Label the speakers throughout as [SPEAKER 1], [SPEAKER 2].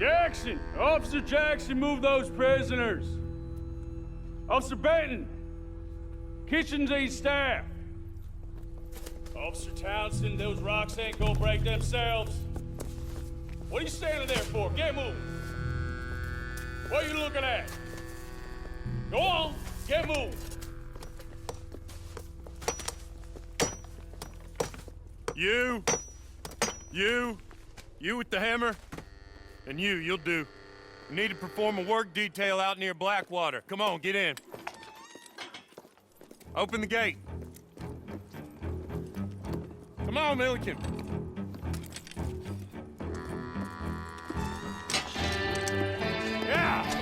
[SPEAKER 1] Jackson! Officer Jackson, move those prisoners! Officer Benton! Kitchens these staff! Officer Townsend, those rocks ain't gonna break themselves. What are you standing there for? Get moving! What are you looking at? Go on, get moving!
[SPEAKER 2] You with the hammer? And you'll do. You need to perform a work detail out near Blackwater. Come on, get in. Open the gate. Come on, Milliken. Yeah!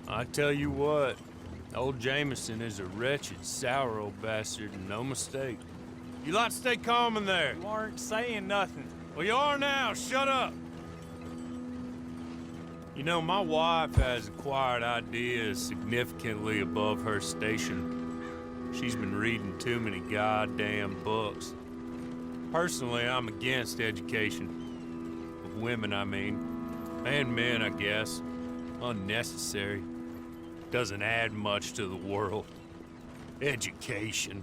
[SPEAKER 2] I tell you what, old Jameson is a wretched, sour old bastard, and no mistake. You lot stay calm in there.
[SPEAKER 3] You aren't saying nothing.
[SPEAKER 2] Well, you are now. Shut up. You know, my wife has acquired ideas significantly above her station. She's been reading too many goddamn books. Personally, I'm against education. Of women, I mean. And men, I guess. Unnecessary. Doesn't add much to the world. Education.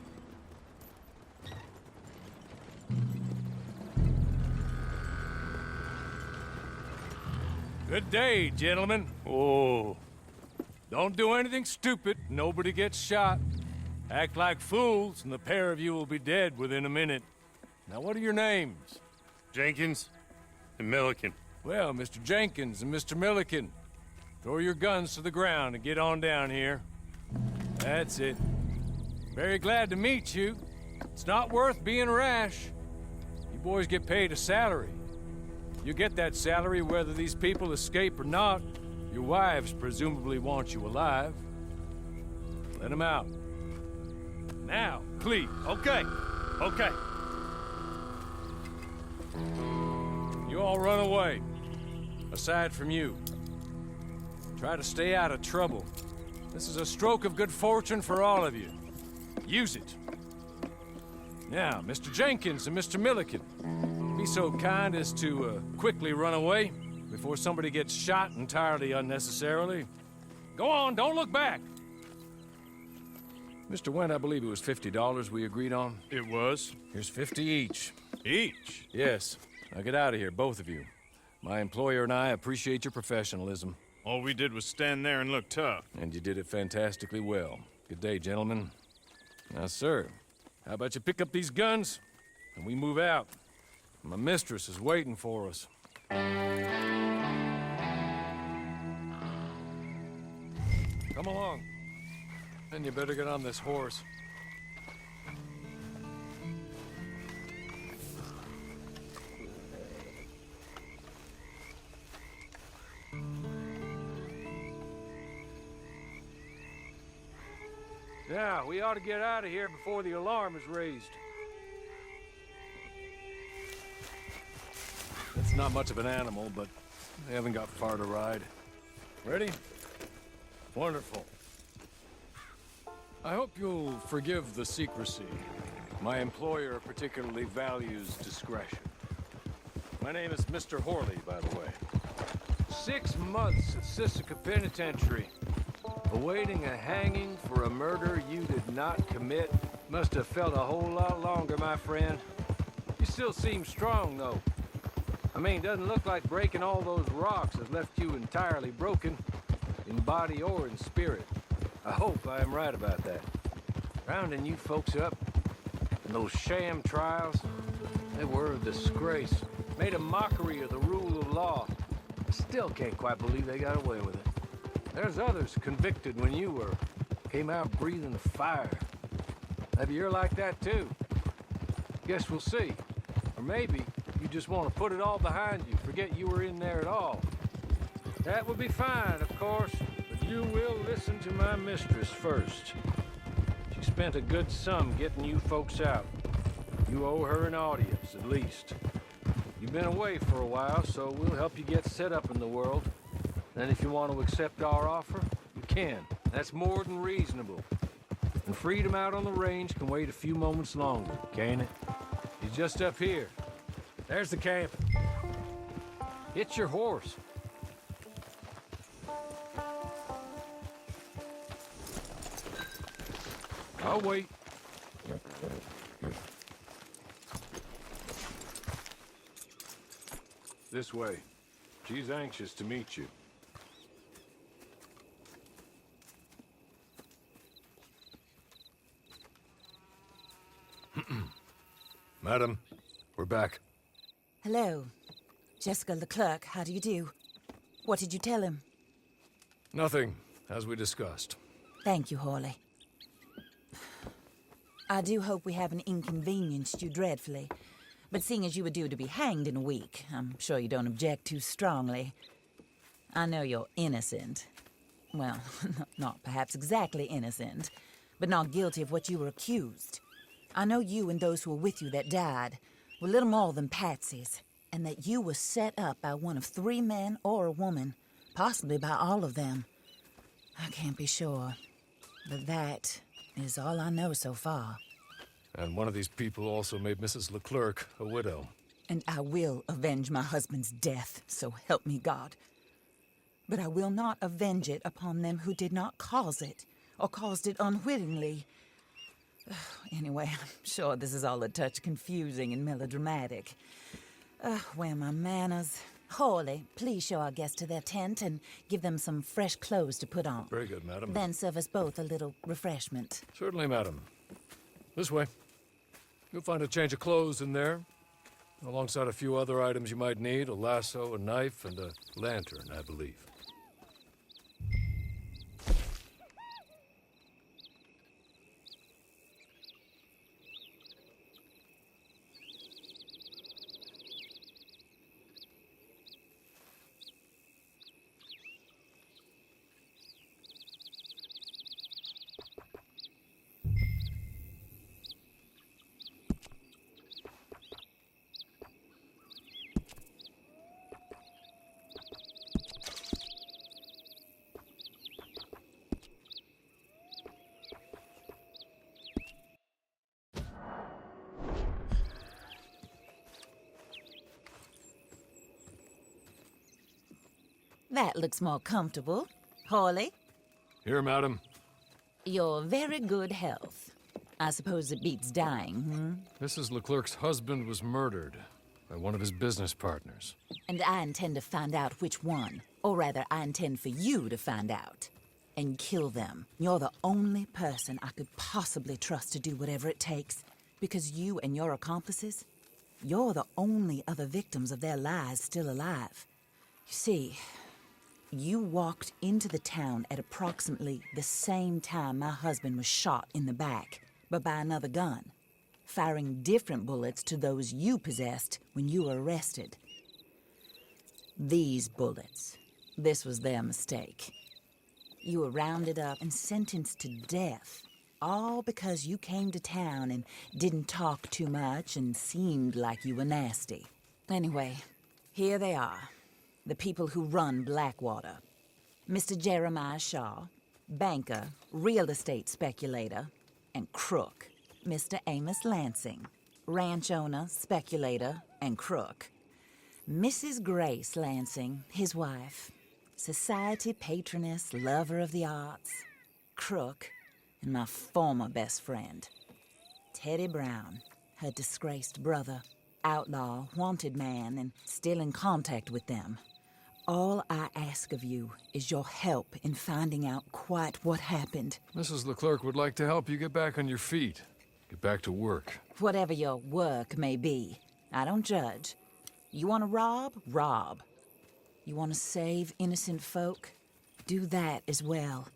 [SPEAKER 3] Good day, gentlemen.
[SPEAKER 2] Oh.
[SPEAKER 3] Don't do anything stupid. Nobody gets shot. Act like fools, and the pair of you will be dead within a minute. Now, what are your names?
[SPEAKER 2] Jenkins and Milliken.
[SPEAKER 3] Well, Mr. Jenkins and Mr. Milliken, throw your guns to the ground and get on down here. That's it. Very glad to meet you. It's not worth being rash. You boys get paid a salary. You get that salary whether these people escape or not. Your wives presumably want you alive. Let them out. Now, please.
[SPEAKER 2] Okay.
[SPEAKER 3] You all run away. Aside from you. Try to stay out of trouble. This is a stroke of good fortune for all of you. Use it. Now, Mr. Jenkins and Mr. Milliken, be so kind as to quickly run away before somebody gets shot entirely unnecessarily. Go on, don't look back. Mr. Wendt, I believe it was $50 we agreed on.
[SPEAKER 2] It was.
[SPEAKER 3] Here's 50 each.
[SPEAKER 2] Each?
[SPEAKER 3] Yes. Now get out of here, both of you. My employer and I appreciate your professionalism.
[SPEAKER 2] All we did was stand there and look tough.
[SPEAKER 3] And you did it fantastically well. Good day, gentlemen. Now, sir, how about you pick up these guns and we move out? My mistress is waiting for us. Come along. Then you better get on this horse. Now, we ought to get out of here before the alarm is raised. It's not much of an animal, but they haven't got far to ride. Ready? Wonderful. I hope you'll forgive the secrecy. My employer particularly values discretion. My name is Mr. Horley, by the way. 6 months at Sisika Penitentiary. Awaiting a hanging for a murder you did not commit. Must have felt a whole lot longer, my friend. You still seem strong, though. I mean, doesn't look like breaking all those rocks has left you entirely broken, in body or in spirit. I hope I am right about that. Rounding you folks up, and those sham trials, they were a disgrace. Made a mockery of the rule of law. I still can't quite believe they got away with it. There's others convicted when you were. Came out breathing the fire. Maybe you're like that too. Guess we'll see. Or maybe you just want to put it all behind you, forget you were in there at all. That would be fine, of course, but you will listen to my mistress first. She spent a good sum getting you folks out. You owe her an audience, at least. You've been away for a while, so we'll help you get set up in the world. Then if you want to accept our offer, you can. That's more than reasonable. And freedom out on the range can wait a few moments longer, can't it? He's just up here. There's the camp. It's your horse. I'll wait. This way. She's anxious to meet you. Madam, we're back.
[SPEAKER 4] Hello. Jessica Leclerc, how do you do? What did you tell him?
[SPEAKER 3] Nothing, as we discussed.
[SPEAKER 4] Thank you, Hawley. I do hope we haven't inconvenienced you dreadfully. But seeing as you were due to be hanged in a week, I'm sure you don't object too strongly. I know you're innocent. Well, not perhaps exactly innocent, but not guilty of what you were accused. I know you and those who were with you that died were little more than patsies, and that you were set up by one of 3 men or a woman, possibly by all of them. I can't be sure, but that is all I know so far.
[SPEAKER 3] And one of these people also made Mrs. Leclerc a widow.
[SPEAKER 4] And I will avenge my husband's death, so help me God. But I will not avenge it upon them who did not cause it, or caused it unwittingly. Anyway, I'm sure this is all a touch confusing and melodramatic. Where are my manners? Hawley, please show our guests to their tent and give them some fresh clothes to put on.
[SPEAKER 3] Very good, madam.
[SPEAKER 4] Then serve us both a little refreshment.
[SPEAKER 3] Certainly, madam. This way. You'll find a change of clothes in there, alongside a few other items you might need, a lasso, a knife, and a lantern, I believe.
[SPEAKER 4] That looks more comfortable. Hawley,
[SPEAKER 3] Here, madam.
[SPEAKER 4] you're very good health. I suppose it beats dying,
[SPEAKER 3] Mrs. Leclerc's husband was murdered by one of his business partners.
[SPEAKER 4] And I intend to find out which one. Or rather, I intend for you to find out. And kill them. You're the only person I could possibly trust to do whatever it takes. Because you and your accomplices, you're the only other victims of their lies still alive. You see, you walked into the town at approximately the same time my husband was shot in the back, but by another gun, firing different bullets to those you possessed when you were arrested. These bullets, this was their mistake. You were rounded up and sentenced to death, all because you came to town and didn't talk too much and seemed like you were nasty. Anyway, here they are. The people who run Blackwater. Mr. Jeremiah Shaw, banker, real estate speculator, and crook. Mr. Amos Lansing, ranch owner, speculator, and crook. Mrs. Grace Lansing, his wife, society patroness, lover of the arts, crook, and my former best friend. Teddy Brown, her disgraced brother, outlaw, wanted man, and still in contact with them. All I ask of you is your help in finding out quite what happened.
[SPEAKER 3] Mrs. Leclerc would like to help you get back on your feet. Get back to work.
[SPEAKER 4] Whatever your work may be, I don't judge. You want to rob? Rob. You want to save innocent folk? Do that as well.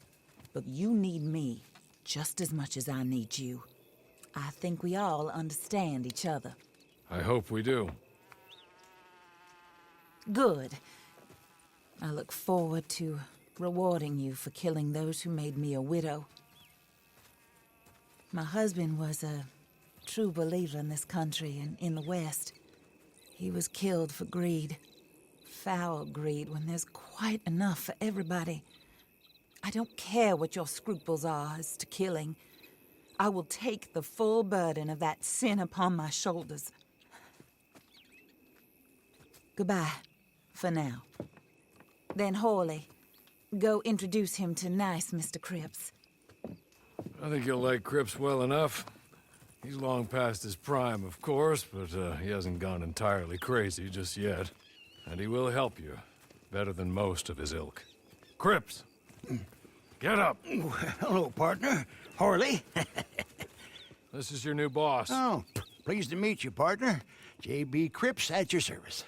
[SPEAKER 4] But you need me just as much as I need you. I think we all understand each other.
[SPEAKER 3] I hope we do.
[SPEAKER 4] Good. I look forward to rewarding you for killing those who made me a widow. My husband was a true believer in this country and in the West. He was killed for greed. Foul greed when there's quite enough for everybody. I don't care what your scruples are as to killing. I will take the full burden of that sin upon my shoulders. Goodbye, for now. Then Horley, go introduce him to nice Mr. Cripps.
[SPEAKER 3] I think you'll like Cripps well enough. He's long past his prime, of course, but he hasn't gone entirely crazy just yet. And he will help you, better than most of his ilk. Cripps! Get up!
[SPEAKER 5] Hello, partner. Horley.
[SPEAKER 3] This is your new boss.
[SPEAKER 5] Oh, pleased to meet you, partner. J.B. Cripps at your service.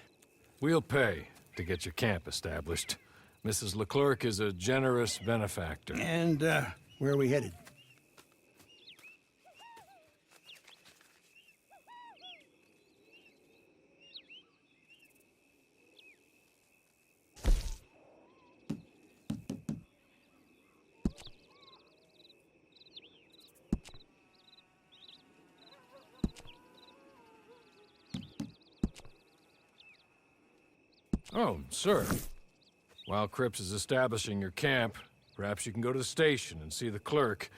[SPEAKER 3] We'll pay to get your camp established. Mrs. Leclerc is a generous benefactor.
[SPEAKER 5] And, where are we headed?
[SPEAKER 3] Oh, sir. While Cripps is establishing your camp, perhaps you can go to the station and see the clerk,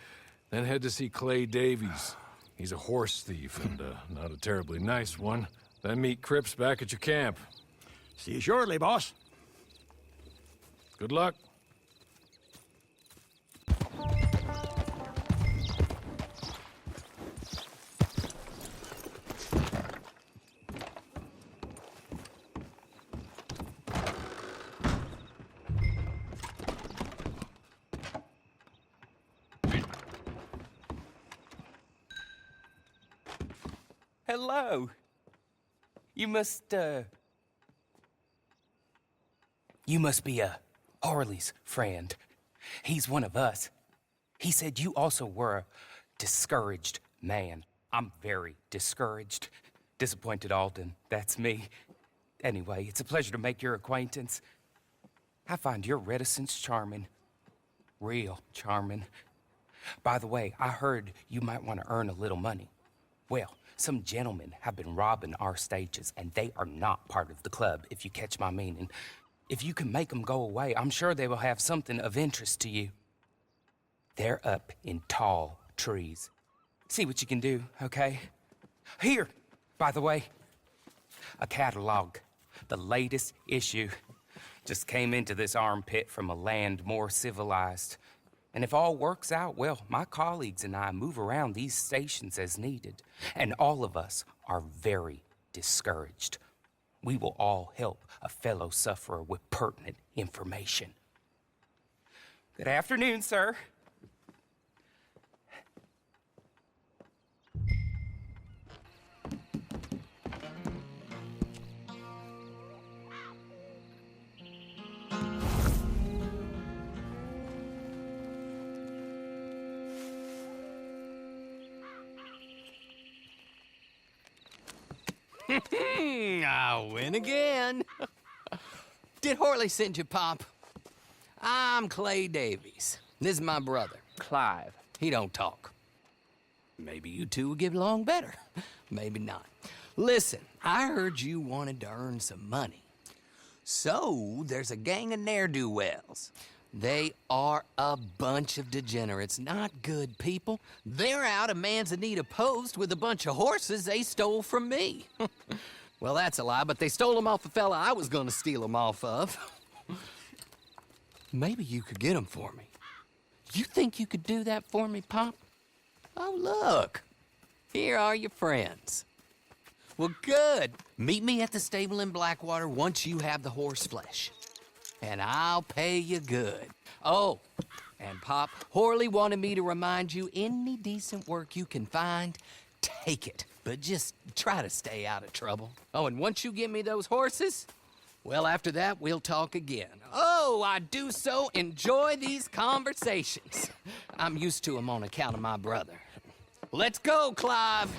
[SPEAKER 3] then head to see Clay Davies. He's a horse thief, and not a terribly nice one. Then meet Cripps back at your camp.
[SPEAKER 5] See you shortly, boss.
[SPEAKER 3] Good luck.
[SPEAKER 6] Hello. You must be, Harley's friend. He's one of us. He said you also were a discouraged man. I'm very discouraged. Disappointed Alden, that's me. Anyway, it's a pleasure to make your acquaintance. I find your reticence charming. Real charming. By the way, I heard you might want to earn a little money. Well, some gentlemen have been robbing our stages, and they are not part of the club, if you catch my meaning. If you can make them go away, I'm sure they will have something of interest to you. They're up in tall trees. See what you can do, okay? Here, by the way, a catalog. The latest issue. Just came into this armpit from a land more civilized. And if all works out, well, my colleagues and I move around these stations as needed. And all of us are very discouraged. We will all help a fellow sufferer with pertinent information. Good afternoon, sir.
[SPEAKER 7] I win again. Did Horley send you, Pop? I'm Clay Davies. This is my brother, Clive. He don't talk. Maybe you two will get along better. Maybe not. Listen, I heard you wanted to earn some money. So, there's a gang of ne'er-do-wells. They are a bunch of degenerates, not good people. They're out of Manzanita Post with a bunch of horses they stole from me. Well, that's a lie, but they stole them off a fella I was gonna steal them off of. Maybe you could get them for me. You think you could do that for me, Pop? Oh, look. Here are your friends. Well, good. Meet me at the stable in Blackwater once you have the horse flesh. And I'll pay you good. Oh, and Pop, Horley wanted me to remind you, any decent work you can find, take it. But just try to stay out of trouble. Oh, and once you give me those horses, well, after that, we'll talk again. Oh, I do so enjoy these conversations. I'm used to them on account of my brother. Let's go, Clive.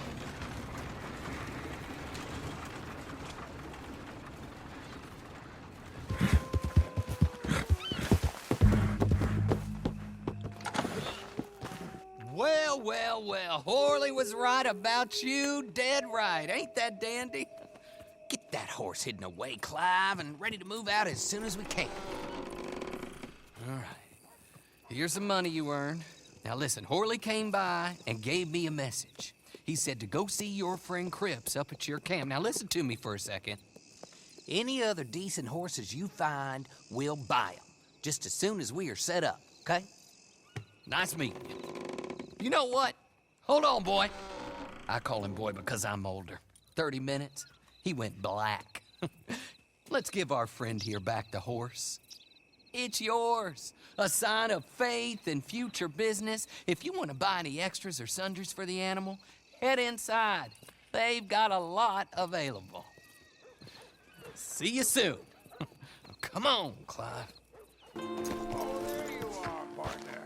[SPEAKER 7] Well, well, well, Horley was right about you, dead right. Ain't that dandy? Get Get that horse hidden away, Clive, and ready to move out as soon as we can. All right. Here's the money you earned. Now listen, Horley came by and gave me a message. He said to go see your friend Cripps up at your camp. Now listen to me for a second. Any other decent horses you find, we'll buy them. Just as soon as we are set up, okay? Nice meeting you. You know what? Hold on, boy. I call him boy because I'm older. 30 minutes, he went black. Let's give our friend here back the horse. It's yours. A sign of faith and future business. If you want to buy any extras or sundries for the animal, head inside. They've got a lot available. See you soon. Come on, Clive.
[SPEAKER 5] Oh, there you are, partner.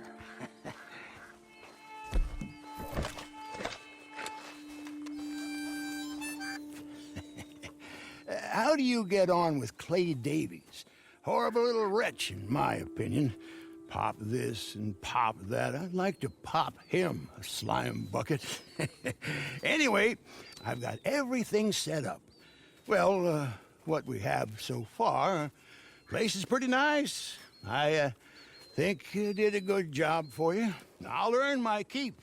[SPEAKER 5] How do you get on with Clay Davies? Horrible little wretch, in my opinion. Pop this and pop that. I'd like to pop him, a slime bucket. Anyway, I've got everything set up. Well, what we have so far, place is pretty nice. I think you did a good job for you. I'll earn my keep.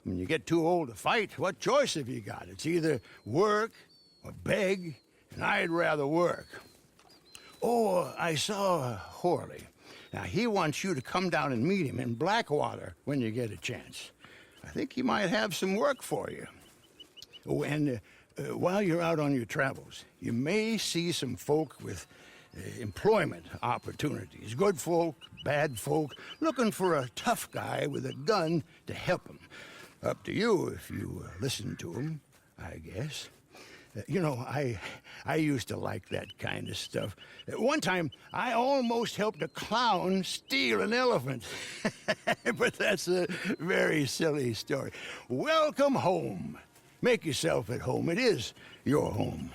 [SPEAKER 5] When you get too old to fight, what choice have you got? It's either work or beg, and I'd rather work. Oh, I saw Horley. Now, he wants you to come down and meet him in Blackwater when you get a chance. I think he might have some work for you. Oh, and while you're out on your travels, you may see some folk with employment opportunities. Good folk, bad folk, looking for a tough guy with a gun to help them. Up to you if you listen to him, I guess. You know, I used to like that kind of stuff. One time, I almost helped a clown steal an elephant. But that's a very silly story. Welcome home. Make yourself at home. It is your home.